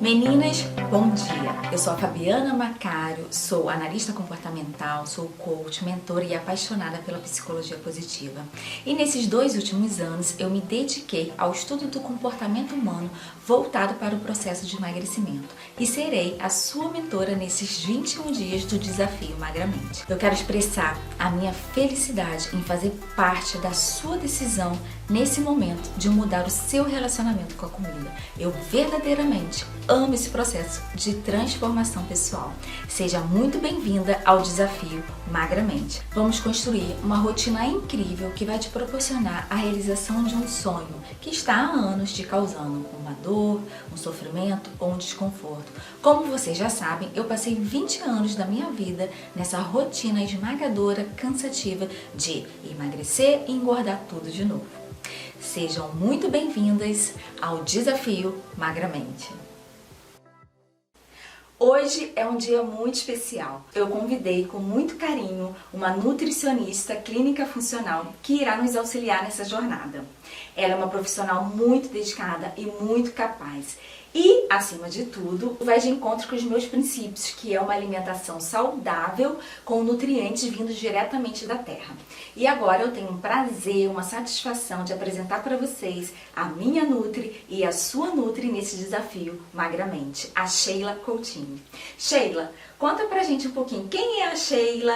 Meninas, bom dia! Eu sou a Fabiana Macário, sou analista comportamental, sou coach, mentora e apaixonada pela psicologia positiva. E nesses 2 últimos anos eu me dediquei ao estudo do comportamento humano voltado para o processo de emagrecimento e serei a sua mentora nesses 21 dias do desafio Magramente. Eu quero expressar a minha felicidade em fazer parte da sua decisão nesse momento de mudar o seu relacionamento com a comida. Eu verdadeiramente amo esse processo de transformação pessoal. Seja muito bem-vinda ao desafio Magramente. Vamos construir uma rotina incrível que vai te proporcionar a realização de um sonho que está há anos te causando uma dor, um sofrimento ou um desconforto. Como vocês já sabem, eu passei 20 anos da minha vida nessa rotina esmagadora, cansativa de emagrecer e engordar tudo de novo. Sejam muito bem-vindas ao desafio Magramente. Hoje é um dia muito especial. Eu convidei com muito carinho uma nutricionista clínica funcional que irá nos auxiliar nessa jornada. Ela é uma profissional muito dedicada e muito capaz. E, acima de tudo, vai de encontro com os meus princípios, que é uma alimentação saudável com nutrientes vindos diretamente da terra. E agora eu tenho um prazer, uma satisfação de apresentar para vocês a minha Nutri e a sua Nutri nesse desafio Magramente, a Sheila Coutinho. Sheila, conta pra gente um pouquinho, quem é a Sheila,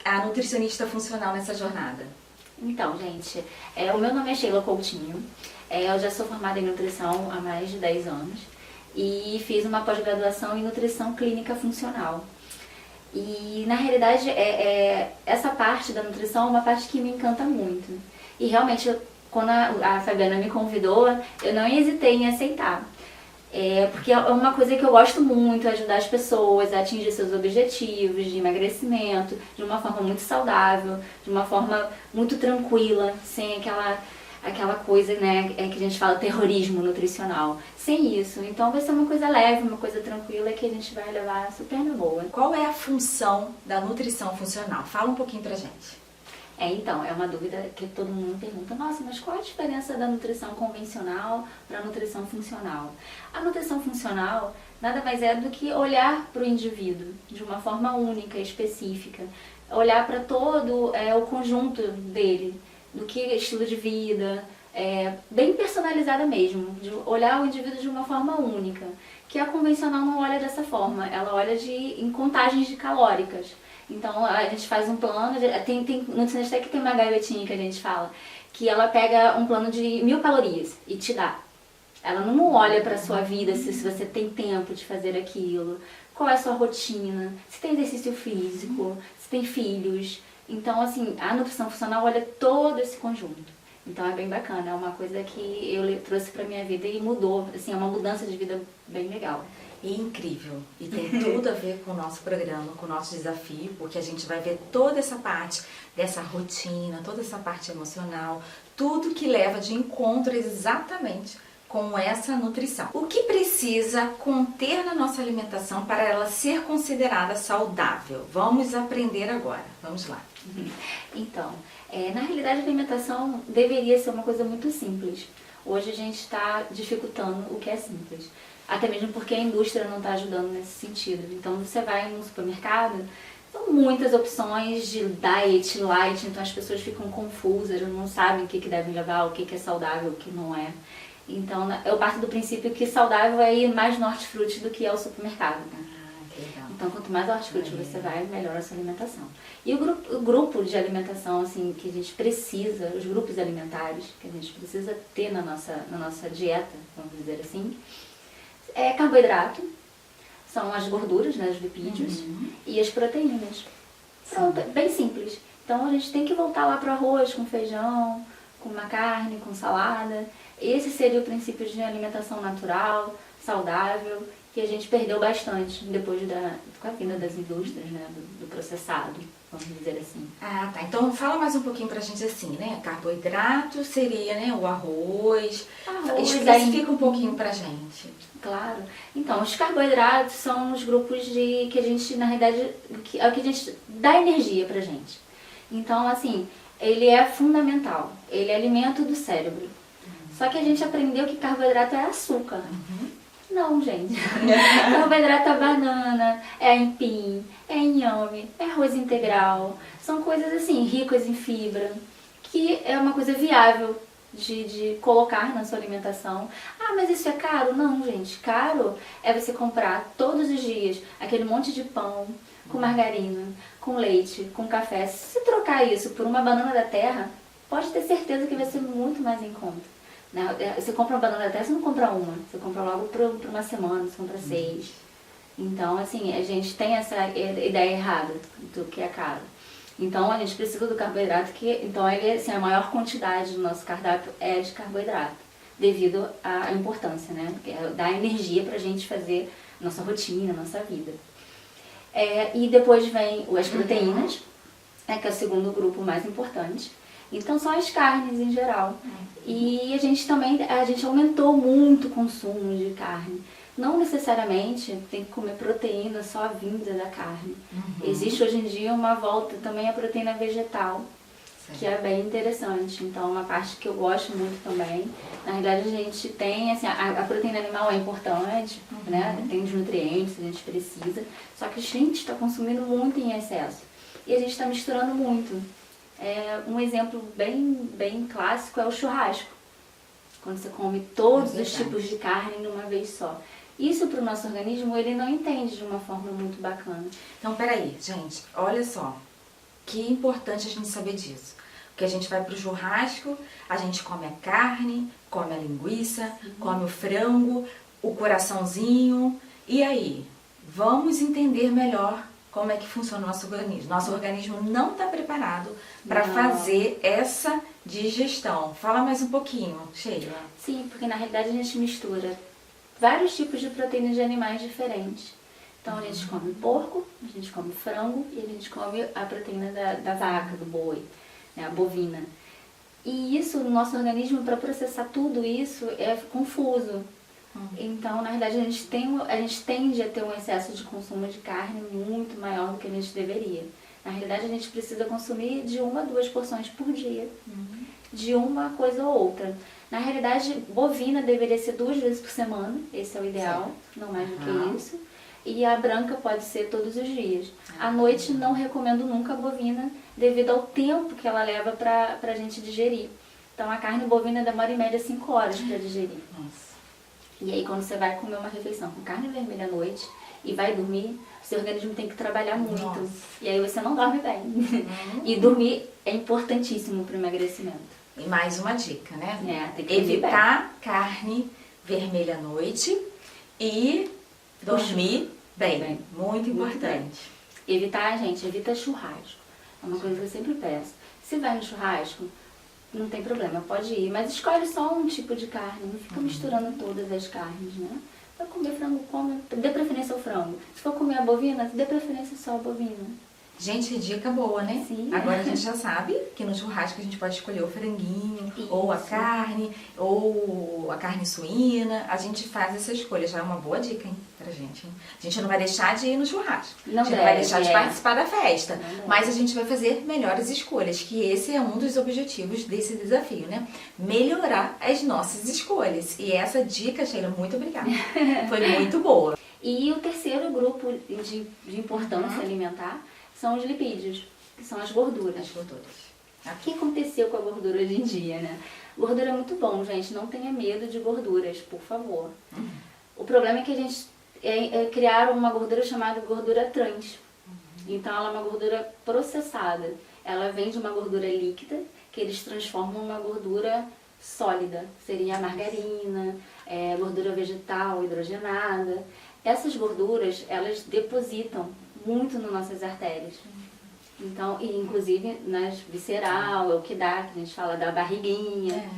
a nutricionista funcional nessa jornada? Então, gente, o meu nome é Sheila Coutinho, eu já sou formada em nutrição há mais de 10 anos e fiz uma pós-graduação em nutrição clínica funcional. E, na realidade, essa parte da nutrição é uma parte que me encanta muito. E, realmente, quando a Fabiana me convidou, eu não hesitei em aceitar. Porque é uma coisa que eu gosto muito, ajudar as pessoas a atingir seus objetivos de emagrecimento de uma forma muito saudável, de uma forma muito tranquila, sem aquela coisa, né, que a gente fala terrorismo nutricional. Sem isso. Então vai ser uma coisa leve, uma coisa tranquila que a gente vai levar super na boa. Qual é a função da nutrição funcional? Fala um pouquinho pra gente. Então, é uma dúvida que todo mundo pergunta, nossa, mas qual a diferença da nutrição convencional para a nutrição funcional? A nutrição funcional nada mais é do que olhar para o indivíduo de uma forma única, específica, olhar para todo o conjunto dele, do que estilo de vida, bem personalizada mesmo, de olhar o indivíduo de uma forma única, que a convencional não olha dessa forma, ela olha em contagens de calóricas. Então a gente faz um plano, tem nutricionista que tem uma gavetinha que a gente fala, que ela pega um plano de 1000 calorias e te dá. Ela não olha para a sua vida, se você tem tempo de fazer aquilo, qual é a sua rotina, se tem exercício físico, se tem filhos. Então, assim, a nutrição funcional olha todo esse conjunto. Então é bem bacana, é uma coisa que eu trouxe pra minha vida e mudou, assim, é uma mudança de vida bem legal. E incrível, e tem tudo a ver com o nosso programa, com o nosso desafio, porque a gente vai ver toda essa parte dessa rotina, toda essa parte emocional, tudo que leva de encontro exatamente com essa nutrição. O que precisa conter na nossa alimentação para ela ser considerada saudável? Vamos aprender agora, vamos lá. Então, na realidade a alimentação deveria ser uma coisa muito simples. Hoje a gente está dificultando o que é simples. Até mesmo porque a indústria não está ajudando nesse sentido. Então você vai no supermercado, são muitas opções de diet, light, então as pessoas ficam confusas, não sabem o que devem levar, o que é saudável, o que não é. Então eu parto do princípio que saudável é ir mais no hortifruti do que é o supermercado. Né? Então quanto mais hortifruti você vai, melhor a sua alimentação. E o grupo de alimentação assim, que a gente precisa, os grupos alimentares que a gente precisa ter na nossa dieta, vamos dizer assim, é carboidrato, são as gorduras, né, os lipídios, e as proteínas. Pronto, bem simples. Então a gente tem que voltar lá para o arroz com feijão, com uma carne, com salada. Esse seria o princípio de alimentação natural, saudável, que a gente perdeu bastante depois com a vinda das indústrias, né, do processado, vamos dizer assim. Ah, tá. Então fala mais um pouquinho pra gente assim, né? Carboidrato seria, né, o arroz. Especifica um pouquinho pra gente. Claro. Então, os carboidratos são os grupos que a gente, na realidade, é o que a gente dá energia pra gente. Então, assim, ele é fundamental. Ele é alimento do cérebro. Só que a gente aprendeu que carboidrato é açúcar. Não, gente. Carboidrato é banana, é aipim, é inhame, é arroz integral. São coisas assim, ricas em fibra, que é uma coisa viável de colocar na sua alimentação. Ah, mas isso é caro? Não, gente. Caro é você comprar todos os dias aquele monte de pão com margarina, com leite, com café. Se você trocar isso por uma banana da terra, pode ter certeza que vai ser muito mais em conta. Você compra uma banana da terra, você não compra uma. Você compra logo por uma semana, você compra 6. Então, assim, a gente tem essa ideia errada do que é caro. Então, a gente precisa do carboidrato, então ele, assim, a maior quantidade do nosso cardápio é de carboidrato, devido à importância, né? Que dá energia pra gente fazer nossa rotina, nossa vida. E depois vem as proteínas, que é o segundo grupo mais importante. Então, são as carnes em geral. E a gente aumentou muito o consumo de carne. Não necessariamente tem que comer proteína só vinda da carne. Existe hoje em dia uma volta também à proteína vegetal, que é bem interessante. Então, uma parte que eu gosto muito também. Na realidade, a gente tem, assim, a proteína animal é importante, né? Tem os nutrientes que a gente precisa. Só que a gente está consumindo muito em excesso. E a gente está misturando muito. Um exemplo bem clássico é o churrasco. Quando você come todos os tipos de carne de uma vez só. Isso para o nosso organismo, ele não entende de uma forma muito bacana. Então, peraí, gente, olha só. Que importante a gente saber disso. Porque a gente vai pro churrasco, a gente come a carne, come a linguiça, come o frango, o coraçãozinho. E aí? Vamos entender melhor como é que funciona o nosso organismo. Nosso organismo não está preparado para fazer essa digestão. Fala mais um pouquinho, Sheila. Sim, porque na realidade a gente mistura vários tipos de proteínas de animais diferentes. Então a gente come porco, a gente come frango e a gente come a proteína da vaca, do boi, né, a bovina. E isso, no nosso organismo, para processar tudo isso, é confuso. Então, na verdade, a gente tende a ter um excesso de consumo de carne muito maior do que a gente deveria. Na realidade, a gente precisa consumir de 1 a 2 porções por dia, de uma coisa ou outra. Na realidade, bovina deveria ser 2 vezes por semana, esse é o ideal, não mais do que isso. E a branca pode ser todos os dias. À noite, não recomendo nunca a bovina, devido ao tempo que ela leva para a gente digerir. Então, a carne bovina demora em média 5 horas para digerir. E aí, quando você vai comer uma refeição com carne vermelha à noite e vai dormir, seu organismo tem que trabalhar muito. E aí você não dorme bem. E dormir é importantíssimo para o emagrecimento. E mais uma dica, né? Tem que evitar carne vermelha à noite e dormir bem. Muito importante. Evita churrasco. É uma coisa que eu sempre peço. Se vai no churrasco, não tem problema, pode ir, mas escolhe só um tipo de carne, não fica misturando todas as carnes, né? Se for comer frango, dê preferência ao frango. Se for comer a bovina, dê preferência só à bovina. Gente, dica boa, né? Sim. Agora a gente já sabe que no churrasco a gente pode escolher o franguinho, ou a carne, ou a carne suína. A gente faz essa escolha, já é uma boa dica, hein, pra gente. Hein? A gente não vai deixar de ir no churrasco. Não a gente deve, não vai deixar de participar da festa. Mas a gente vai fazer melhores escolhas, que esse é um dos objetivos desse desafio, né? Melhorar as nossas escolhas. E essa dica, Sheila, muito obrigada. Foi muito boa. E o terceiro grupo de importância alimentar são os lipídios, que são as gorduras. O que aconteceu com a gordura hoje em dia, né? Gordura é muito bom, gente. Não tenha medo de gorduras, por favor. O problema é que a gente criaram uma gordura chamada gordura trans. Então, ela é uma gordura processada. Ela vem de uma gordura líquida, que eles transformam em uma gordura sólida. Seria a margarina, gordura vegetal hidrogenada. Essas gorduras, elas depositam muito nas nossas artérias. Então, e inclusive nas visceral, é o que dá, que a gente fala da barriguinha.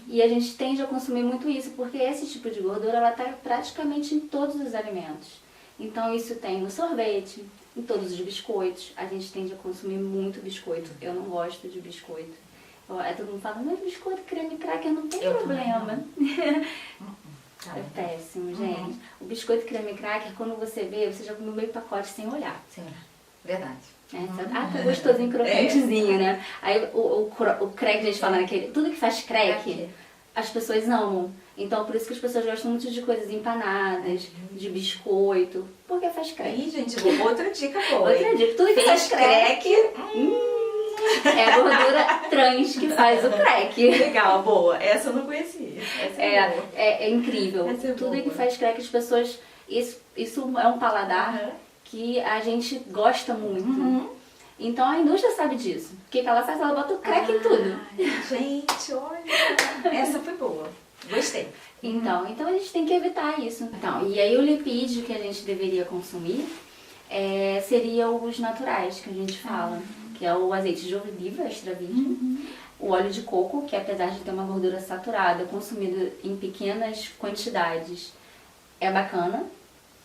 E a gente tende a consumir muito isso, porque esse tipo de gordura, ela está praticamente em todos os alimentos. Então, isso tem no sorvete, em todos os biscoitos. A gente tende a consumir muito biscoito. Eu não gosto de biscoito. Todo mundo fala, mas biscoito, creme cracker não tem problema. É péssimo, gente. O biscoito creme cracker, quando você vê, você já comeu meio pacote sem olhar. Sim, verdade. Tá gostosinho, crocantezinho, né? Aí o crack, a gente fala naquele... Tudo que faz crack, as pessoas amam. Então, por isso que as pessoas gostam muito de coisas empanadas, de biscoito, porque faz crack. Ih, gente, outra dica boa. Outra dica, tudo que faz crack. É a gordura trans que faz o crack. Legal, boa. Essa eu não conhecia. Essa boa. É incrível. Essa é Tudo boa. que faz crack, as pessoas... Isso é um paladar que a gente gosta muito. Então a indústria sabe disso. O que ela faz? Ela bota o crack em tudo. Gente, olha. Essa foi boa. Gostei. Então a gente tem que evitar isso. Então, e aí o lipídio que a gente deveria consumir seria os naturais que a gente fala. Que é o azeite de oliva extra virgem. O óleo de coco, que apesar de ter uma gordura saturada, consumido em pequenas quantidades, é bacana.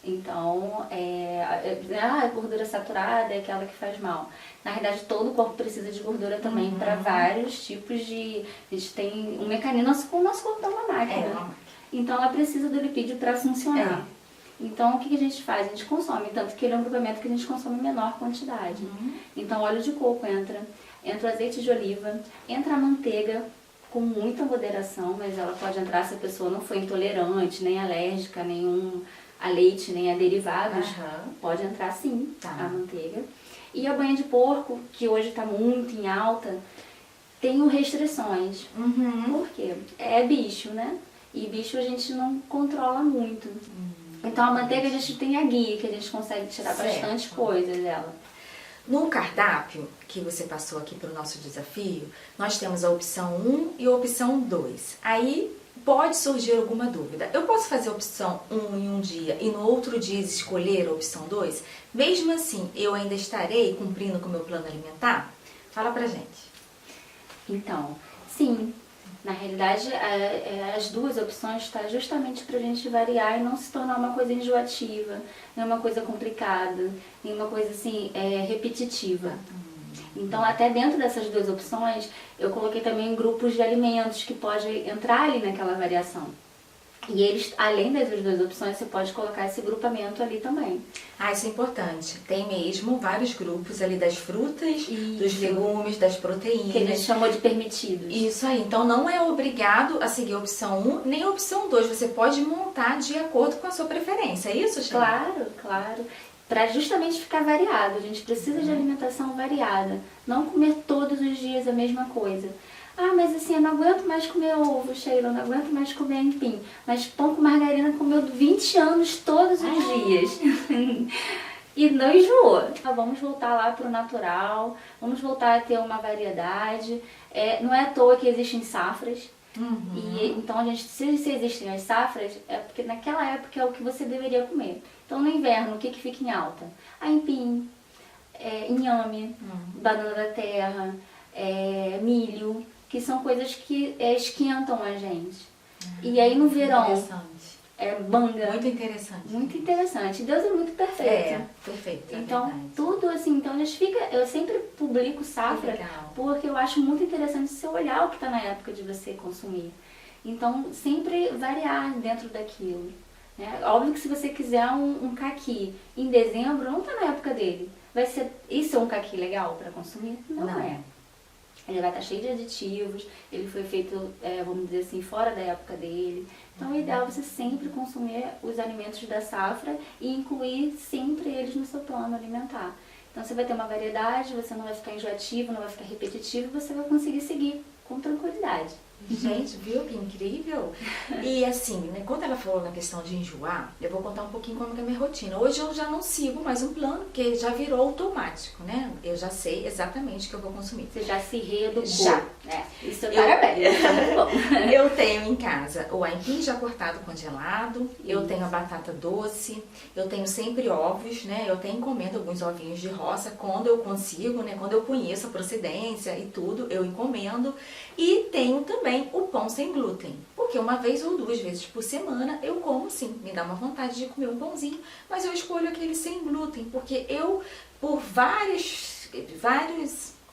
Então, a gordura saturada é aquela que faz mal. Na realidade, todo o corpo precisa de gordura também para vários tipos de... A gente tem um mecanismo, o nosso corpo é uma máquina. Então, ela precisa do lipídio para funcionar. Então, o que a gente faz? A gente consome, tanto que ele é um grupamento que a gente consome em menor quantidade. Então, óleo de coco entra o azeite de oliva, entra a manteiga, com muita moderação, mas ela pode entrar se a pessoa não for intolerante, nem alérgica, nenhum a leite, nem a derivados. Pode entrar sim, a manteiga. E a banha de porco, que hoje está muito em alta, tem restrições. Por quê? É bicho, né? E bicho a gente não controla muito. Então a manteiga a gente tem a guia, que a gente consegue tirar bastante coisa dela. No cardápio que você passou aqui para o nosso desafio, nós temos a opção 1 e a opção 2. Aí pode surgir alguma dúvida. Eu posso fazer a opção 1 em um dia e no outro dia escolher a opção 2? Mesmo assim, eu ainda estarei cumprindo com o meu plano alimentar? Fala pra gente. Então, sim. Na realidade, as duas opções estão justamente para a gente variar e não se tornar uma coisa enjoativa, nem uma coisa complicada, nem uma coisa assim, repetitiva. Então, até dentro dessas duas opções, eu coloquei também grupos de alimentos que podem entrar ali naquela variação. E eles, além das duas opções, você pode colocar esse grupamento ali também. Isso é importante. Tem mesmo vários grupos ali das frutas, dos legumes, das proteínas. Que a gente chamou de permitidos. Isso aí. Então não é obrigado a seguir a opção 1 nem a opção 2. Você pode montar de acordo com a sua preferência. É isso, Xana? Claro. Para justamente ficar variado. A gente precisa de alimentação variada. Não comer todos os dias a mesma coisa. Mas assim, eu não aguento mais comer ovo, Sheila, eu não aguento mais comer aipim. Mas pão com margarina comeu 20 anos todos os dias. E não enjoou. Vamos voltar lá para o natural, vamos voltar a ter uma variedade. Não é à toa que existem safras. E, então, se existem as safras, é porque naquela época é o que você deveria comer. Então, no inverno, o que fica em alta? Aipim, inhame, banana da terra, milho, que são coisas que esquentam a gente. E aí no verão, manga. Muito interessante. Muito interessante. Deus é muito perfeito. Perfeito. Então, tudo assim, então a gente fica, eu sempre publico safra, porque eu acho muito interessante você olhar o que está na época de você consumir. Então, sempre variar dentro daquilo. Né? Óbvio que se você quiser um caqui em dezembro, não está na época dele. Isso é um caqui legal para consumir? Não é. Ele vai estar cheio de aditivos, ele foi feito, vamos dizer assim, fora da época dele. Então, o ideal é você sempre consumir os alimentos da safra e incluir sempre eles no seu plano alimentar. Então, você vai ter uma variedade, você não vai ficar enjoativo, não vai ficar repetitivo, você vai conseguir seguir com tranquilidade. Gente, viu que incrível? E assim, né, quando ela falou na questão de enjoar, eu vou contar um pouquinho como é a minha rotina. Hoje eu já não sigo mais um plano, porque já virou automático, né? Eu já sei exatamente o que eu vou consumir. Você já se reeducou. Já. Isso é parabéns. Eu tenho em casa o aipim já cortado congelado, eu tenho a batata doce, eu tenho sempre ovos, né? Eu até encomendo alguns ovinhos de roça quando eu consigo, né? Quando eu conheço a procedência e tudo, eu encomendo. E tenho também o pão sem glúten, porque uma vez ou duas vezes por semana eu como sim, me dá uma vontade de comer um pãozinho, mas eu escolho aquele sem glúten, porque eu, por vários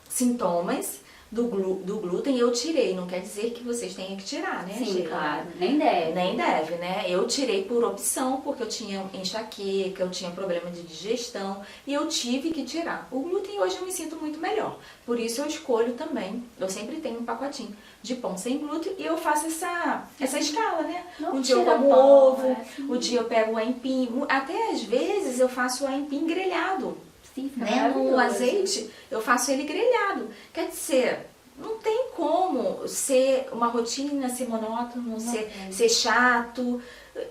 sintomas, do glúten eu tirei. Não quer dizer que vocês tenham que tirar, né, Sim, Sheila? claro. Nem deve. Nem deve, né? Eu tirei por opção, porque eu tinha enxaqueca, eu tinha problema de digestão e eu tive que tirar. O glúten hoje eu me sinto muito melhor. Por isso eu escolho também. Eu sempre tenho um pacotinho de pão sem glúten e eu faço essa escala, né? Não Um dia eu tira como pão, ovo, assim. um dia eu pego o aipim. Até às vezes eu faço o aipim grelhado. Sim, fica Né? No maravilhoso. azeite eu faço ele grelhado. Quer dizer, não tem como ser uma rotina, ser monótono, ser chato.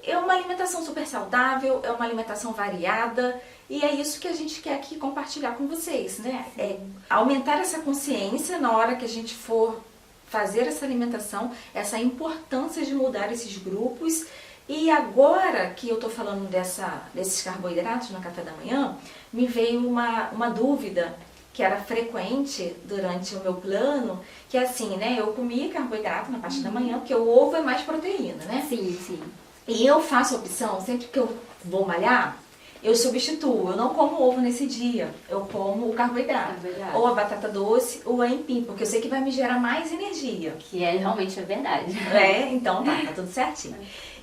É uma alimentação super saudável, é uma alimentação variada e é isso que a gente quer aqui compartilhar com vocês, né? É aumentar essa consciência na hora que a gente for fazer essa alimentação, essa importância de mudar esses grupos. E agora que eu tô falando desses carboidratos no café da manhã, me veio uma dúvida que era frequente durante o meu plano, que é assim, né, eu comia carboidrato na parte da manhã, porque o ovo é mais proteína, né? Sim, sim. E eu faço a opção, sempre que eu vou malhar, eu substituo, eu não como ovo nesse dia, eu como o carboidrato. Ou a batata doce ou a aipim, porque eu sei que vai me gerar mais energia. Que realmente é verdade. Então tá tudo certinho.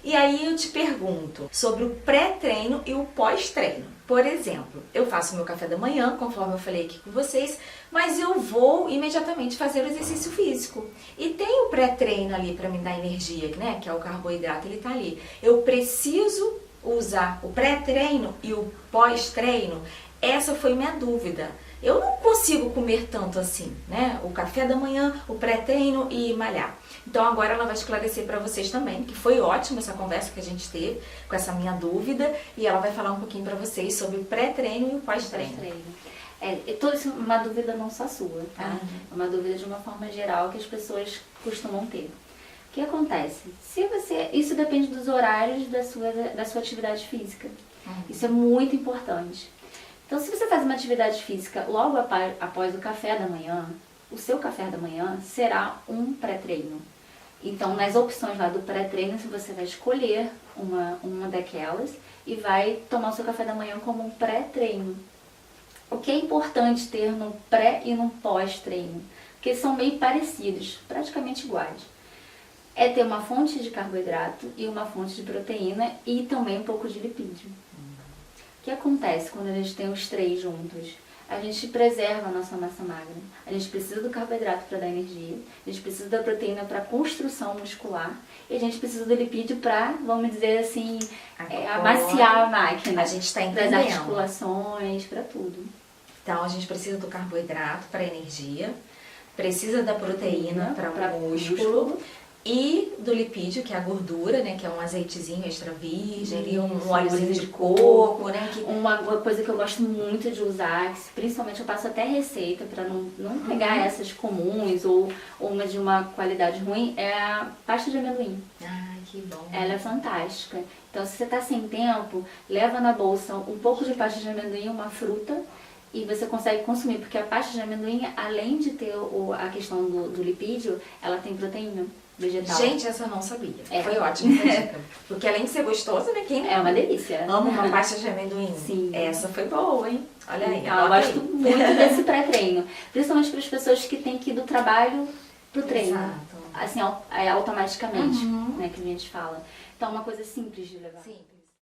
E aí eu te pergunto sobre o pré-treino e o pós-treino. Por exemplo, eu faço meu café da manhã, conforme eu falei aqui com vocês, mas eu vou imediatamente fazer o exercício físico. E tem o pré-treino ali para me dar energia, né? Que é o carboidrato, ele tá ali. Eu preciso usar o pré-treino e o pós-treino? Essa foi minha dúvida. Eu não consigo comer tanto assim, né? O café da manhã, o pré-treino e malhar. Então agora ela vai esclarecer para vocês também, que foi ótima essa conversa que a gente teve com essa minha dúvida, e ela vai falar um pouquinho para vocês sobre o pré-treino e o pós-treino. Toda isso é uma dúvida não só sua, tá? É uma dúvida de uma forma geral que as pessoas costumam ter. O que acontece? Isso depende dos horários da sua atividade física. Isso é muito importante. Então, se você faz uma atividade física logo após o café da manhã, o seu café da manhã será um pré-treino. Então, nas opções lá do pré-treino, você vai escolher uma daquelas e vai tomar o seu café da manhã como um pré-treino. O que é importante ter no pré e no pós-treino? Porque eles são meio parecidos, praticamente iguais. É ter uma fonte de carboidrato e uma fonte de proteína e também um pouco de lipídio. O que acontece quando a gente tem os três juntos? A gente preserva a nossa massa magra. A gente precisa do carboidrato para dar energia, a gente precisa da proteína para construção muscular e a gente precisa do lipídio para, vamos dizer assim, amaciar a máquina. A gente está entendendo. Para as articulações, para tudo. Então a gente precisa do carboidrato para energia, precisa da proteína para o músculo. E do lipídio, que é a gordura, né? Que é um azeitezinho extra virgem, ali um óleozinho de coco, né? Uma coisa que eu gosto muito de usar, principalmente eu passo até receita para não pegar essas comuns ou uma de uma qualidade ruim, é a pasta de amendoim. Ai, que bom. Ela é fantástica. Então, se você tá sem tempo, leva na bolsa um pouco de pasta de amendoim, uma fruta, e você consegue consumir, porque a pasta de amendoim, além de ter a questão do lipídio, ela tem proteína vegetal. Gente, essa eu não sabia. Foi ótima essa dica. Porque além de ser gostosa, né? Quem é uma delícia. Ama uma pasta de amendoim. Sim. Essa foi boa, hein? Olha aí. Então, eu gosto muito desse pré-treino. Principalmente para as pessoas que têm que ir do trabalho pro treino. Exato. Assim, automaticamente, né? Que a gente fala. Então, é uma coisa simples de levar. Sim.